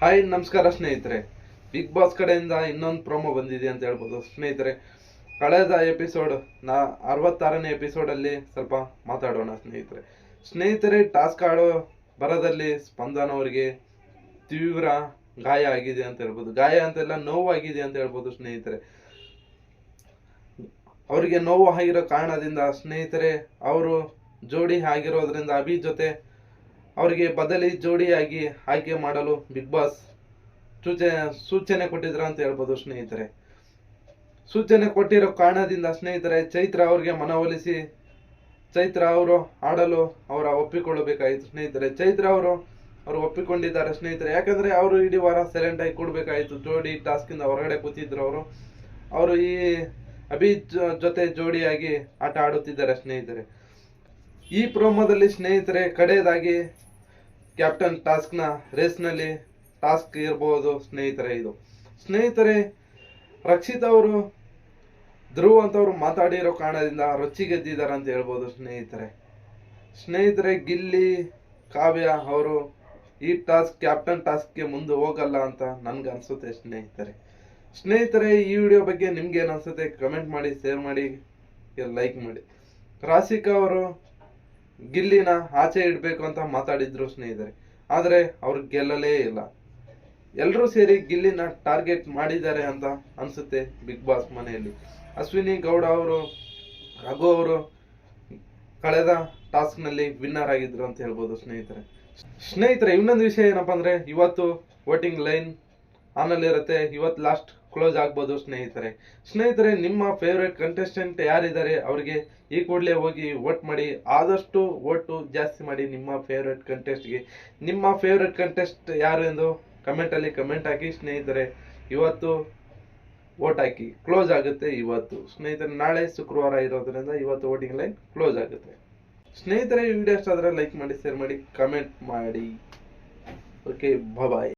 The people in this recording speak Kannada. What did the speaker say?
ಹಾಯ್ ನಮಸ್ಕಾರ ಸ್ನೇಹಿತರೆ. ಬಿಗ್ ಬಾಸ್ ಕಡೆಯಿಂದ ಇನ್ನೊಂದು ಪ್ರೋಮೋ ಬಂದಿದೆ ಅಂತ ಹೇಳ್ಬೋದು ಸ್ನೇಹಿತರೆ. ಕಳೆದ ಎಪಿಸೋಡ್ 66ನೇ ಎಪಿಸೋಡಲ್ಲಿ ಸ್ವಲ್ಪ ಮಾತಾಡೋಣ ಸ್ನೇಹಿತರೆ. ಟಾಸ್ಕ್ ಆಡೋ ಬರದಲ್ಲಿ ಸ್ಪಂದನ್ ಅವರಿಗೆ ತೀವ್ರ ಗಾಯ ಆಗಿದೆ ಅಂತ ಹೇಳ್ಬೋದು. ಗಾಯ ಅಂತೆಲ್ಲ ನೋವಾಗಿದೆ ಅಂತ ಹೇಳ್ಬೋದು ಸ್ನೇಹಿತರೆ. ಅವರಿಗೆ ನೋವು ಆಗಿರೋ ಕಾರಣದಿಂದ ಸ್ನೇಹಿತರೆ ಅವರು ಜೋಡಿ ಆಗಿರೋದ್ರಿಂದ ಅಭಿ ಜೊತೆ ಅವರಿಗೆ ಬದಲಿ ಜೋಡಿಯಾಗಿ ಆಯ್ಕೆ ಮಾಡಲು ಬಿಗ್ ಬಾಸ್ ಸೂಚನೆ ಕೊಟ್ಟಿದ್ರ ಅಂತ ಹೇಳ್ಬೋದು ಸ್ನೇಹಿತರೆ. ಸೂಚನೆ ಕೊಟ್ಟಿರೋ ಕಾರಣದಿಂದ ಸ್ನೇಹಿತರೆ ಚೈತ್ರ ಅವ್ರಿಗೆ ಮನವೊಲಿಸಿ ಚೈತ್ರ ಅವರು ಆಡಲು ಒಪ್ಪಿಕೊಳ್ಳಬೇಕಾಯಿತು ಸ್ನೇಹಿತರೆ. ಚೈತ್ರ ಅವರು ಒಪ್ಪಿಕೊಂಡಿದ್ದಾರೆ ಸ್ನೇಹಿತರೆ. ಯಾಕಂದ್ರೆ ಅವರು ಇಡೀ ವಾರ ಸೈಲೆಂಟ್ ಆಗಿ ಕೊಡ್ಬೇಕಾಯ್ತು. ಜೋಡಿ ಟಾಸ್ಕ್ ಇಂದ ಹೊರಗಡೆ ಕೂತಿದ್ರು. ಅವರು ಈ ಅಭಿ ಜೊತೆ ಜೋಡಿಯಾಗಿ ಆಟ ಆಡುತ್ತಿದ್ದಾರೆ ಸ್ನೇಹಿತರೆ. ಈ ಪ್ರೋಮೋದಲ್ಲಿ ಸ್ನೇಹಿತರೆ ಕಡೆಯದಾಗಿ ಕ್ಯಾಪ್ಟನ್ ಟಾಸ್ಕ್ ನ ರೇಸ್ ನಲ್ಲಿ ಟಾಸ್ಕ್ ಇರಬಹುದು ಸ್ನೇಹಿತರೆ. ರಕ್ಷಿತ್ ಅವರು ಧ್ರುವ್ ಅಂತವ್ರು ಮಾತಾಡಿರೋ ಕಾರಣದಿಂದ ರೊಚ್ಚಿಗೆದ್ದಿದ್ದಾರೆ ಅಂತ ಹೇಳ್ಬೋದು ಸ್ನೇಹಿತರೆ. ಗಿಲ್ಲಿ ಕಾವ್ಯ ಅವರು ಈ ಕ್ಯಾಪ್ಟನ್ ಟಾಸ್ಕ್ಗೆ ಮುಂದೆ ಹೋಗಲ್ಲ ಅಂತ ನನ್ಗೆ ಅನ್ಸುತ್ತೆ ಸ್ನೇಹಿತರೆ. ಈ ವಿಡಿಯೋ ಬಗ್ಗೆ ನಿಮ್ಗೆ ಏನ್ ಅನ್ಸುತ್ತೆ ಕಮೆಂಟ್ ಮಾಡಿ, ಶೇರ್ ಮಾಡಿ, ಲೈಕ್ ಮಾಡಿ. ರಾಶಿಕಾ ಅವರು ಗಿಲ್ಲಿನ ಆಚೆ ಇಡ್ಬೇಕು ಅಂತ ಮಾತಾಡಿದ್ರು ಸ್ನೇಹಿತರೆ. ಆದ್ರೆ ಅವ್ರು ಗೆಲ್ಲಲೇ ಇಲ್ಲ. ಎಲ್ಲರೂ ಸೇರಿ ಗಿಲ್ಲಿನ ಟಾರ್ಗೆಟ್ ಮಾಡಿದ್ದಾರೆ ಅಂತ ಅನ್ಸುತ್ತೆ ಬಿಗ್ ಬಾಸ್ ಮನೆಯಲ್ಲಿ. ಅಶ್ವಿನಿ ಗೌಡ ಅವರು ರಘು ಅವರು ಕಳೆದ ಟಾಸ್ಕ್ ನಲ್ಲಿ ವಿನ್ನರ್ ಆಗಿದ್ರು ಅಂತ ಹೇಳ್ಬೋದು ಸ್ನೇಹಿತರೆ. ಇನ್ನೊಂದು ವಿಷಯ ಏನಪ್ಪಾ ಅಂದ್ರೆ ಇವತ್ತು ವೋಟಿಂಗ್ ಲೈನ್ ಆನಲ್ಲಿ ಇರುತ್ತೆ. ಇವತ್ತು ಲಾಸ್ಟ್ ಕ್ಲೋಸ್ ಆಗ್ಬೋದು ಸ್ನೇಹಿತರೆ. ನಿಮ್ಮ ಫೇವ್ರೆಟ್ ಕಂಟೆಸ್ಟೆಂಟ್ ಯಾರಿದ್ದಾರೆ ಅವ್ರಿಗೆ ಈ ಕೂಡಲೇ ಹೋಗಿ ವೋಟ್ ಮಾಡಿ. ಆದಷ್ಟು ವೋಟು ಜಾಸ್ತಿ ಮಾಡಿ ನಿಮ್ಮ ಫೇವ್ರೆಟ್ ಕಂಟೆಸ್ಟ್ಗೆ. ನಿಮ್ಮ ಫೇವ್ರೆಟ್ ಕಂಟೆಸ್ಟ್ ಯಾರು ಎಂದು ಕಮೆಂಟ್ ಅಲ್ಲಿ ಕಮೆಂಟ್ ಹಾಕಿ ಸ್ನೇಹಿತರೆ. ಇವತ್ತು ವೋಟ್ ಹಾಕಿ. ಕ್ಲೋಸ್ ಆಗುತ್ತೆ ಇವತ್ತು ಸ್ನೇಹಿತರೆ. ನಾಳೆ ಶುಕ್ರವಾರ ಇರೋದ್ರಿಂದ ಇವತ್ತು ವೋಟಿಂಗ್ ಲೈನ್ ಕ್ಲೋಸ್ ಆಗುತ್ತೆ ಸ್ನೇಹಿತರೆ. ಈ ವಿಡಿಯೋ ಇಷ್ಟ ಆದ್ರೆ ಲೈಕ್ ಮಾಡಿ, ಶೇರ್ ಮಾಡಿ, ಕಮೆಂಟ್ ಮಾಡಿ. ಓಕೆ, ಬಾಯ್.